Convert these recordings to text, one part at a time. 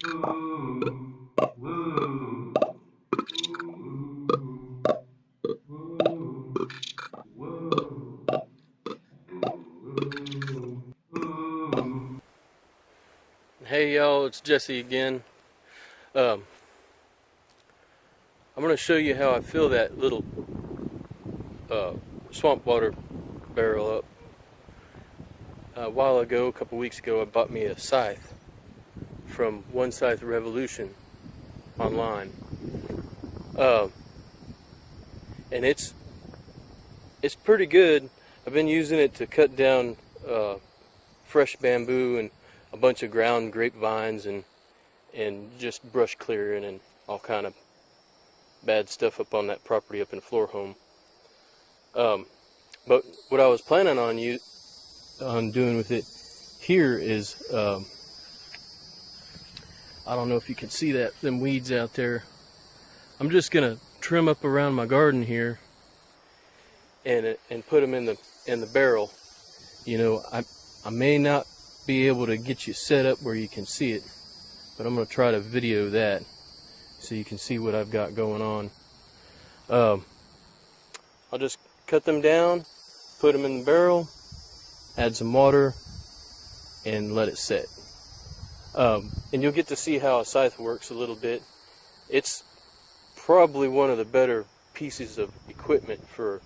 Hey y'all, it's Jesse again. I'm going to show you how I fill that little swamp water barrel up. A while ago, a couple weeks ago, I bought me a scythe from One Scythe Revolution online, and it's pretty good. I've been using it to cut down fresh bamboo and a bunch of ground grapevines and just brush clearing and all kind of bad stuff up on that property up in Floor Home. But what I was planning on doing with it here is, I don't know if you can see them weeds out there. I'm just gonna trim up around my garden here and put them in the barrel. You know, I may not be able to get you set up where you can see it, but I'm gonna try to video that so you can see what I've got going on. I'll just cut them down, put them in the barrel, add some water, and let it set. And you'll get to see how a scythe works a little bit. It's probably one of the better pieces of equipment for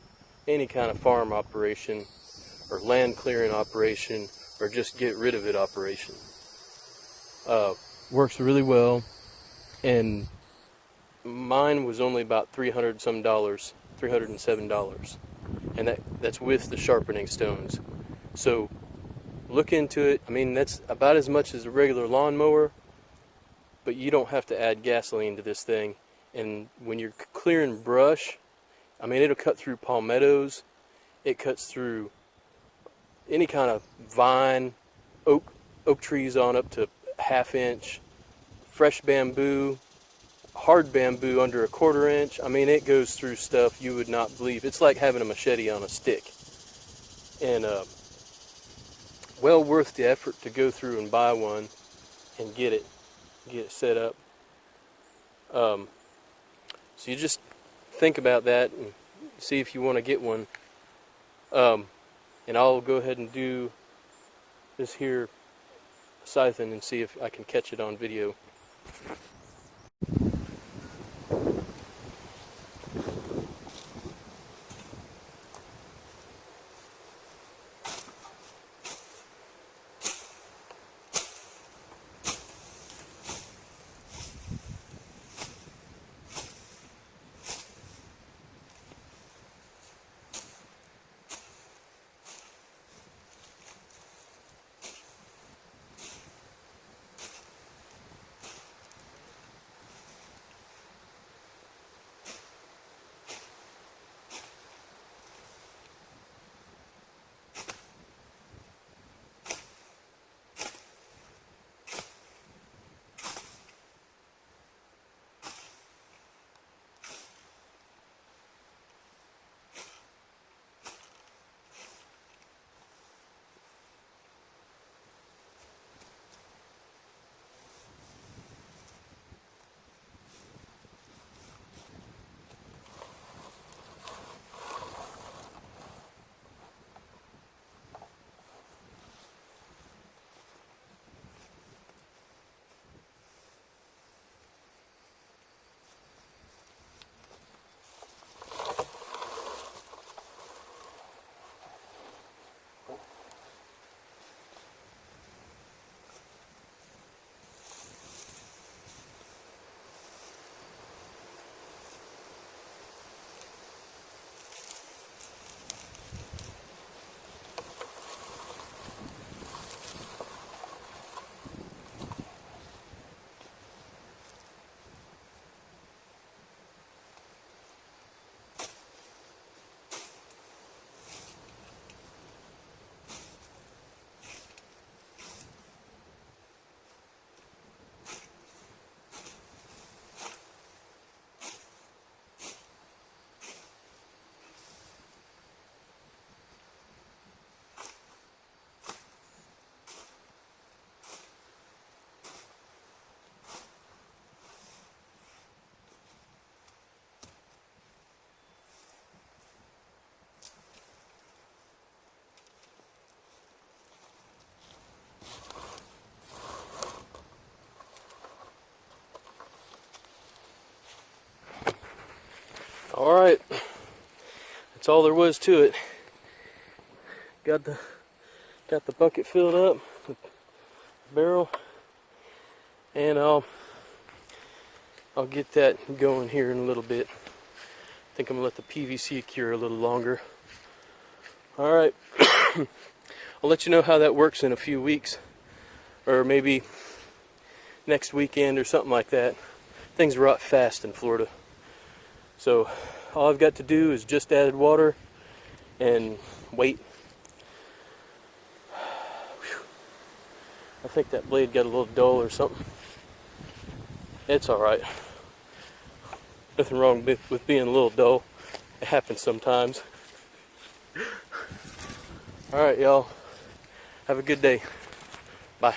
any kind of farm operation or land clearing operation or just get rid of it operation. Works really well, and mine was only about $307, and that's with the sharpening stones. So look into it. I mean, that's about as much as a regular lawnmower, but you don't have to add gasoline to this thing. And when you're clearing brush, I mean, it'll cut through palmettos. It cuts through any kind of vine, oak trees on up to ½ inch, fresh bamboo, hard bamboo under ½ inch. I mean, it goes through stuff you would not believe. It's like having a machete on a stick. And well worth the effort to go through and buy one and get it set up. So you just think about that and see if you want to get one. And I'll go ahead and do this here scything and see if I can catch it on video. All right, that's all there was to it. Got the bucket filled up, the barrel, and I'll get that going here in a little bit. I think I'm gonna let the PVC cure a little longer. All right, I'll let you know how that works in a few weeks, or maybe next weekend or something like that. Things rot fast in Florida, so all I've got to do is just add water and wait. I think that blade got a little dull or something. It's alright. Nothing wrong with being a little dull. It happens sometimes. Alright, y'all. Have a good day. Bye.